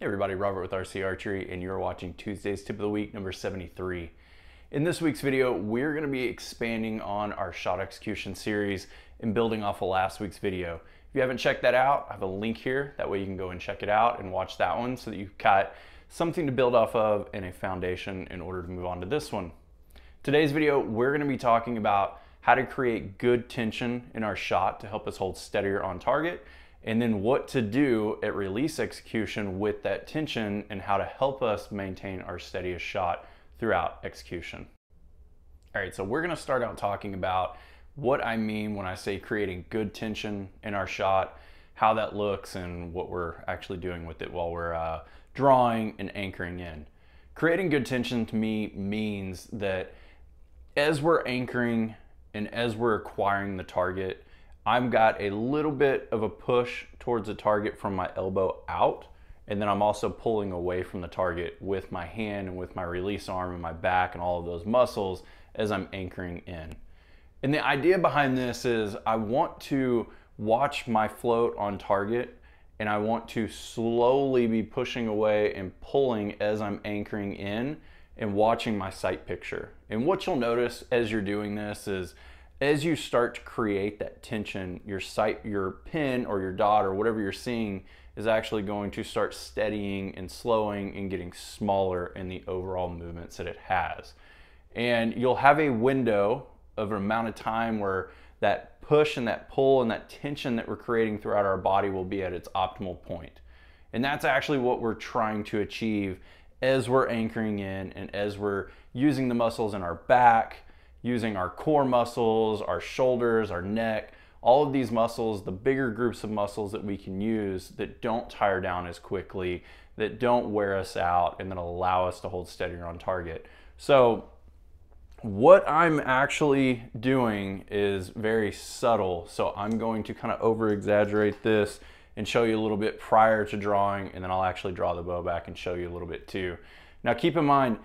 Hey everybody, Robert with RC Archery, and you're watching Tuesday's Tip of the Week, number 73. In this week's video, we're going to be expanding on our shot execution series and building off of last week's video. If you haven't checked that out, I have a link here. That way you can go and check it out and watch that one so that you've got something to build off of and a foundation in order to move on to this one. Today's video, we're going to be talking about how to create good tension in our shot to help us hold steadier on target, and then what to do at release execution with that tension and how to help us maintain our steadiest shot throughout execution. All right, so we're gonna start out talking about what I mean when I say creating good tension in our shot, how that looks, and what we're actually doing with it while we're drawing and anchoring in. Creating good tension to me means that as we're anchoring and as we're acquiring the target, I've got a little bit of a push towards the target from my elbow out, and then I'm also pulling away from the target with my hand and with my release arm and my back and all of those muscles as I'm anchoring in. And the idea behind this is I want to watch my float on target, and I want to slowly be pushing away and pulling as I'm anchoring in and watching my sight picture. And what you'll notice as you're doing this is as you start to create that tension, your pin or your dot or whatever you're seeing is actually going to start steadying and slowing and getting smaller in the overall movements that it has. And you'll have a window of an amount of time where that push and that pull and that tension that we're creating throughout our body will be at its optimal point. And that's actually what we're trying to achieve as we're anchoring in and as we're using the muscles in our back, using our core muscles, our shoulders, our neck, all of these muscles, the bigger groups of muscles that we can use that don't tire down as quickly, that don't wear us out, and that allow us to hold steadier on target. So what I'm actually doing is very subtle. So I'm going to kind of over exaggerate this and show you a little bit prior to drawing, and then I'll actually draw the bow back and show you a little bit too. Now keep in mind,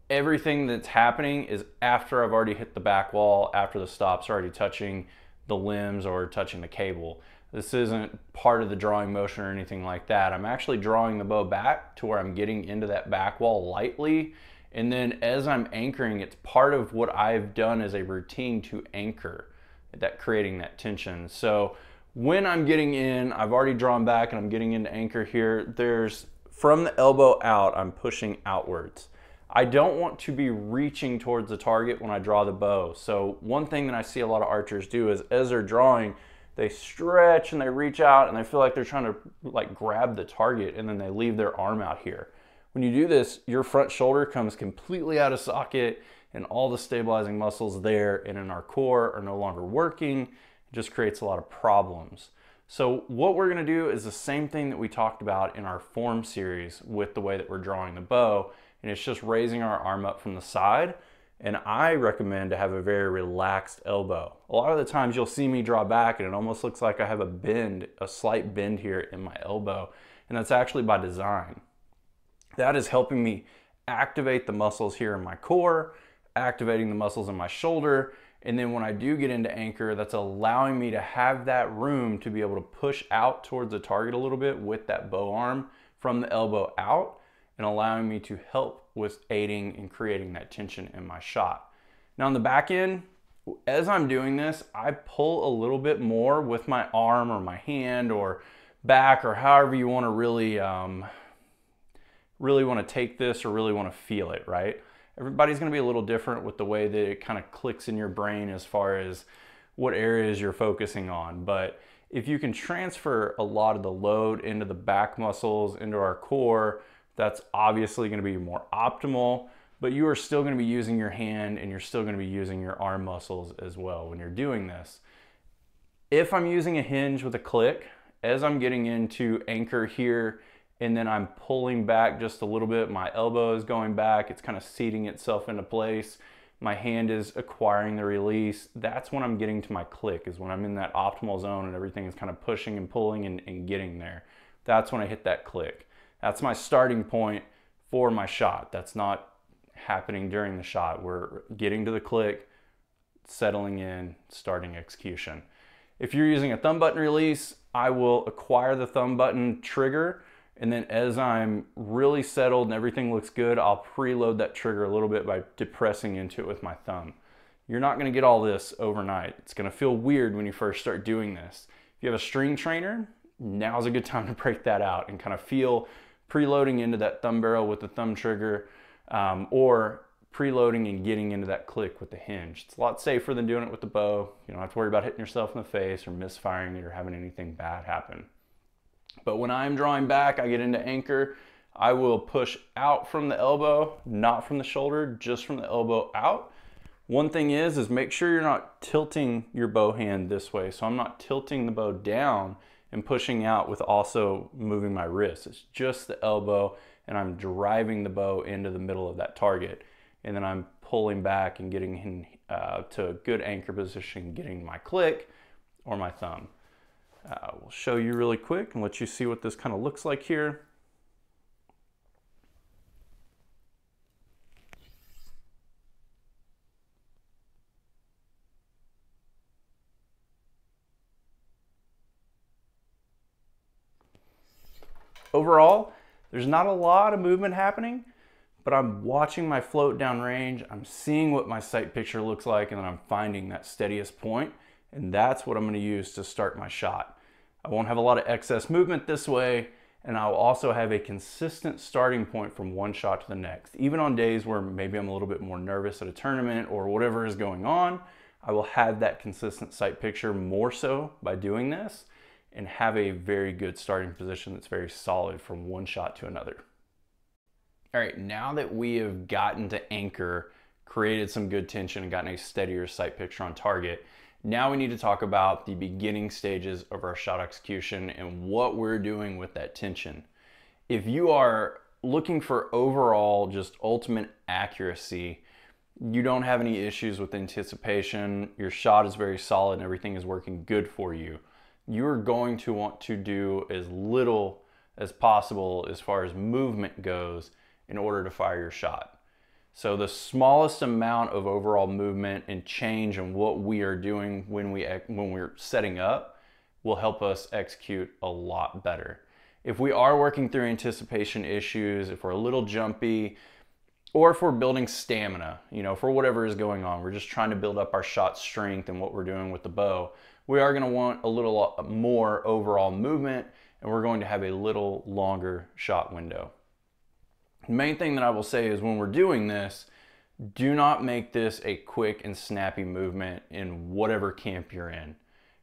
everything that's happening is after I've already hit the back wall, after the stop's already touching the limbs or touching the cable. This isn't part of the drawing motion or anything like that. I'm actually drawing the bow back to where I'm getting into that back wall lightly, and then as I'm anchoring, it's part of what I've done as a routine to anchor, that creating that tension. So when I'm getting in, I've already drawn back and I'm getting into anchor here. From the elbow out, I'm pushing outwards. I don't want to be reaching towards the target when I draw the bow. So one thing that I see a lot of archers do is as they're drawing, they stretch and they reach out and they feel like they're trying to like grab the target, and then they leave their arm out here. When you do this, your front shoulder comes completely out of socket and all the stabilizing muscles there and in our core are no longer working. It just creates a lot of problems. So what we're gonna do is the same thing that we talked about in our form series with the way that we're drawing the bow, and it's just raising our arm up from the side. And I recommend to have a very relaxed elbow. A lot of the times you'll see me draw back and it almost looks like I have a slight bend here in my elbow, and that's actually by design. That is helping me activate the muscles here in my core, activating the muscles in my shoulder, and then when I do get into anchor, that's allowing me to have that room to be able to push out towards the target a little bit with that bow arm from the elbow out, and allowing me to help with aiding and creating that tension in my shot. Now on the back end, as I'm doing this, I pull a little bit more with my arm or my hand or back, or however you want to really want to take this or really want to feel it, right? Everybody's going to be a little different with the way that it kind of clicks in your brain as far as what areas you're focusing on. But if you can transfer a lot of the load into the back muscles, into our core, that's obviously going to be more optimal, but you are still going to be using your hand and you're still going to be using your arm muscles as well when you're doing this. If I'm using a hinge with a click, as I'm getting into anchor here, and then I'm pulling back just a little bit, my elbow is going back, it's kind of seating itself into place, my hand is acquiring the release, that's when I'm getting to my click, is when I'm in that optimal zone and everything is kind of pushing and pulling and getting there. That's when I hit that click. That's my starting point for my shot. That's not happening during the shot. We're getting to the click, settling in, starting execution. If you're using a thumb button release, I will acquire the thumb button trigger And then as I'm really settled and everything looks good, I'll preload that trigger a little bit by depressing into it with my thumb. You're not gonna get all this overnight. It's gonna feel weird when you first start doing this. If you have a string trainer, now's a good time to break that out and kind of feel preloading into that thumb barrel with the thumb trigger, or preloading and getting into that click with the hinge. It's a lot safer than doing it with the bow. You don't have to worry about hitting yourself in the face or misfiring it or having anything bad happen. But when I'm drawing back, I get into anchor, I will push out from the elbow, not from the shoulder, just from the elbow out. One thing is make sure you're not tilting your bow hand this way. So I'm not tilting the bow down and pushing out with also moving my wrist. It's just the elbow, and I'm driving the bow into the middle of that target. And then I'm pulling back and getting in, to a good anchor position, getting my click or my thumb. We'll show you really quick and let you see what this kind of looks like here. Overall, there's not a lot of movement happening, but I'm watching my float downrange, I'm seeing what my sight picture looks like, and then I'm finding that steadiest point, and that's what I'm going to use to start my shot. I won't have a lot of excess movement this way, and I'll also have a consistent starting point from one shot to the next. Even on days where maybe I'm a little bit more nervous at a tournament or whatever is going on, I will have that consistent sight picture more so by doing this and have a very good starting position that's very solid from one shot to another. All right, now that we have gotten to anchor, created some good tension and gotten a steadier sight picture on target, now we need to talk about the beginning stages of our shot execution and what we're doing with that tension. If you are looking for overall just ultimate accuracy, you don't have any issues with anticipation, your shot is very solid and everything is working good for you, you're going to want to do as little as possible as far as movement goes in order to fire your shot. So the smallest amount of overall movement and change in what we are doing when we're setting up will help us execute a lot better. If we are working through anticipation issues, if we're a little jumpy, or if we're building stamina, you know, for whatever is going on, we're just trying to build up our shot strength and what we're doing with the bow, we are going to want a little more overall movement, and we're going to have a little longer shot window. The main thing that I will say is when we're doing this, do not make this a quick and snappy movement in whatever camp you're in.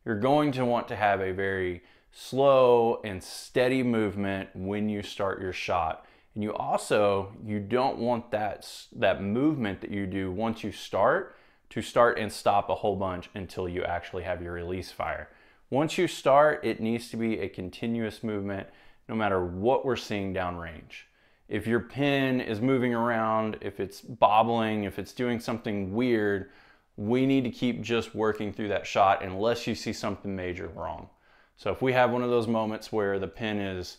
You're going to want to have a very slow and steady movement when you start your shot. And you don't want that movement that you do once you start to start and stop a whole bunch until you actually have your release fire. Once you start, it needs to be a continuous movement no matter what we're seeing downrange. If your pin is moving around, if it's bobbling, if it's doing something weird, we need to keep just working through that shot unless you see something major wrong. So if we have one of those moments where the pin is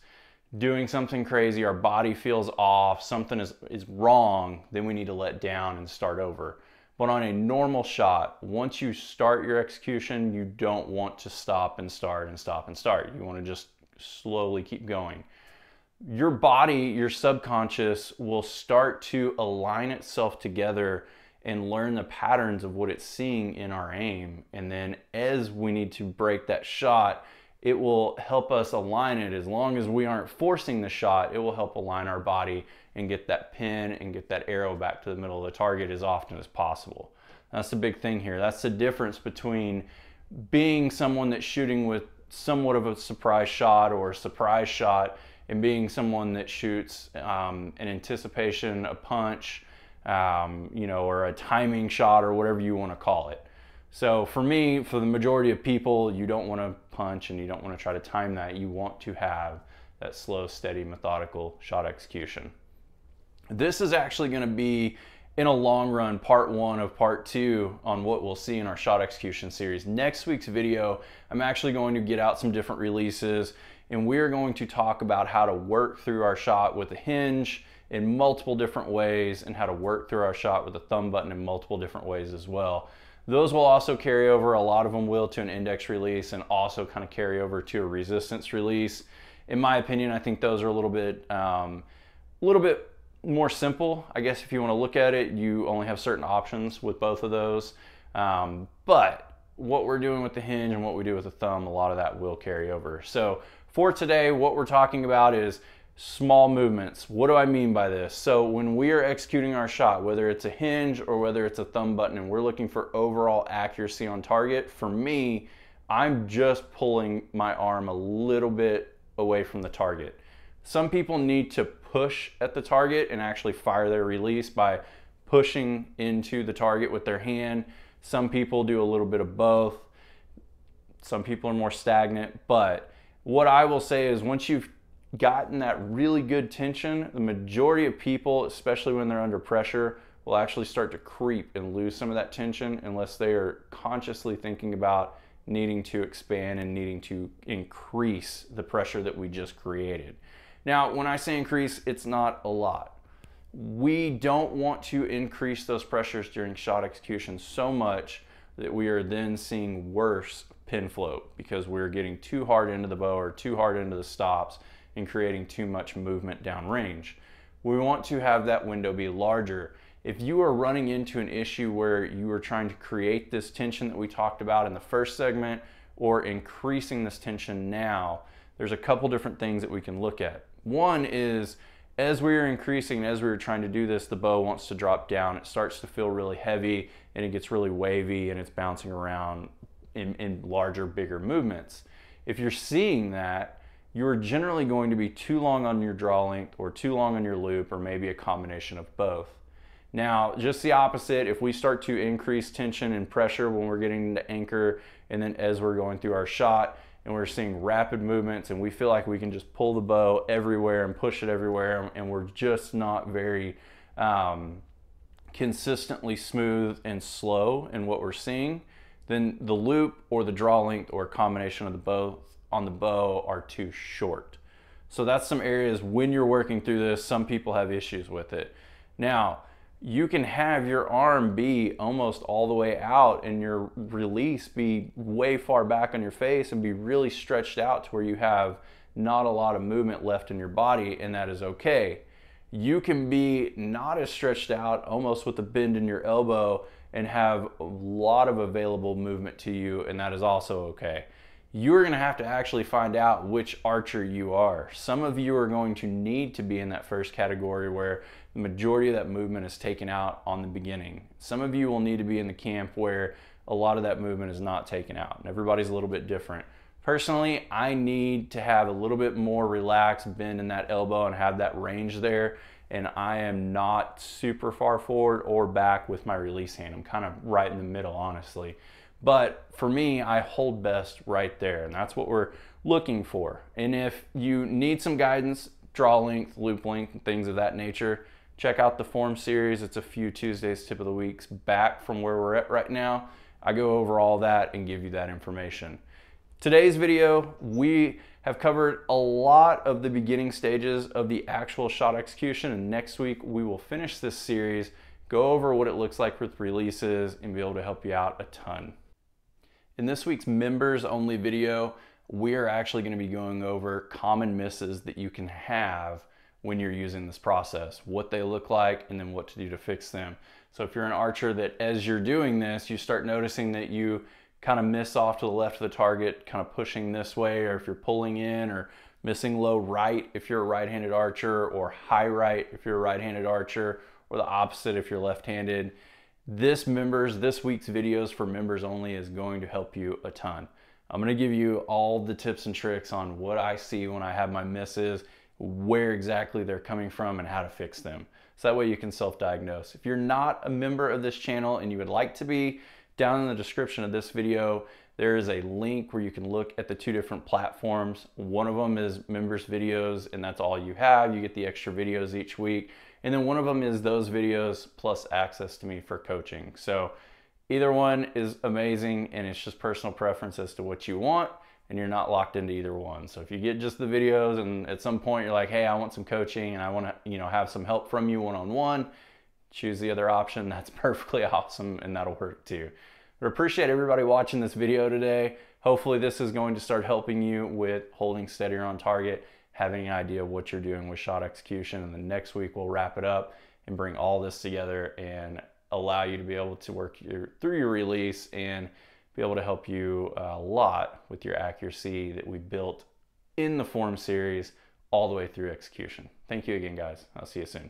doing something crazy, our body feels off, something is wrong, then we need to let down and start over. But on a normal shot, once you start your execution, you don't want to stop and start and stop and start. You want to just slowly keep going. Your body, your subconscious will start to align itself together and learn the patterns of what it's seeing in our aim. And then as we need to break that shot, it will help us align it. As long as we aren't forcing the shot, it will help align our body and get that pin and get that arrow back to the middle of the target as often as possible. That's the big thing here. That's the difference between being someone that's shooting with somewhat of a surprise shot or a surprise shot and being someone that shoots an anticipation, a punch, you know, or a timing shot or whatever you want to call it. So for me, for the majority of people, you don't want to punch and you don't want to try to time that. You want to have that slow, steady, methodical shot execution. This is actually going to be, in a long run, part 1 of part 2 on what we'll see in our shot execution series. Next week's video, I'm actually going to get out some different releases, and we're going to talk about how to work through our shot with a hinge in multiple different ways and how to work through our shot with a thumb button in multiple different ways as well. Those will also carry over, a lot of them will, to an index release and also kind of carry over to a resistance release. In my opinion, I think those are a little bit more simple. I guess if you want to look at it, you only have certain options with both of those. But what we're doing with the hinge and what we do with the thumb, a lot of that will carry over. So for today, what we're talking about is small movements. What do I mean by this? So when we are executing our shot, whether it's a hinge or whether it's a thumb button, and we're looking for overall accuracy on target, for me, I'm just pulling my arm a little bit away from the target. Some people need to push at the target and actually fire their release by pushing into the target with their hand. Some people do a little bit of both. Some people are more stagnant, but what I will say is once you've gotten that really good tension, the majority of people, especially when they're under pressure, will actually start to creep and lose some of that tension unless they are consciously thinking about needing to expand and needing to increase the pressure that we just created. Now, when I say increase, it's not a lot. We don't want to increase those pressures during shot execution so much that we are then seeing worse pin float because we're getting too hard into the bow or too hard into the stops and creating too much movement downrange. We want to have that window be larger. If you are running into an issue where you are trying to create this tension that we talked about in the first segment or increasing this tension now, there's a couple different things that we can look at. One is as we are increasing, as we are trying to do this, the bow wants to drop down. It starts to feel really heavy and it gets really wavy and it's bouncing around in larger, bigger movements. If you're seeing that, you're generally going to be too long on your draw length or too long on your loop or maybe a combination of both. Now, just the opposite, if we start to increase tension and pressure when we're getting to anchor and then as we're going through our shot and we're seeing rapid movements and we feel like we can just pull the bow everywhere and push it everywhere and we're just not very consistently smooth and slow in what we're seeing, then the loop or the draw length or a combination of the both on the bow are too short. So that's some areas when you're working through this, some people have issues with it. Now, you can have your arm be almost all the way out and your release be way far back on your face and be really stretched out to where you have not a lot of movement left in your body, and that is okay. You can be not as stretched out, almost with a bend in your elbow, and have a lot of available movement to you, and that is also okay. You're going to have to actually find out which archer you are. Some of you are going to need to be in that first category where the majority of that movement is taken out on the beginning. Some of you will need to be in the camp where a lot of that movement is not taken out. And everybody's a little bit different. Personally, I need to have a little bit more relaxed bend in that elbow and have that range there. And I am not super far forward or back with my release hand. I'm kind of right in the middle, honestly. But for me, I hold best right there, and that's what we're looking for. And if you need some guidance, draw length, loop length, and things of that nature, check out the form series. It's a few Tuesdays tip of the weeks back from where we're at right now. I go over all that and give you that information. Today's video, we have covered a lot of the beginning stages of the actual shot execution, and next week we will finish this series, go over what it looks like with releases, and be able to help you out a ton. In this week's members only video, we are actually going to be going over common misses that you can have when you're using this process, what they look like, and then what to do to fix them. So if you're an archer that as you're doing this, you start noticing that you kind of miss off to the left of the target, kind of pushing this way, or if you're pulling in, or missing low right if you're a right-handed archer, or high right if you're a right-handed archer, or the opposite if you're left-handed. This week's videos for members only is going to help you a ton. I'm going to give you all the tips and tricks on what I see when I have my misses, where exactly they're coming from, and how to fix them. So that way you can self-diagnose. If you're not a member of this channel and you would like to be, down in the description of this video, there is a link where you can look at the two different platforms. One of them is members videos, and that's all you have. You get the extra videos each week. And then one of them is those videos plus access to me for coaching. So either one is amazing, and it's just personal preference as to what you want, and you're not locked into either one. So if you get just the videos and at some point you're like, hey, I want some coaching and I want to, have some help from you one-on-one, choose the other option. That's perfectly awesome, and that'll work too. But I appreciate everybody watching this video today. Hopefully this is going to start helping you with holding steadier on target having an idea of what you're doing with shot execution, and the next week we'll wrap it up and bring all this together and allow you to be able to work through your release and be able to help you a lot with your accuracy that we built in the form series all the way through execution. Thank you again, guys. I'll see you soon.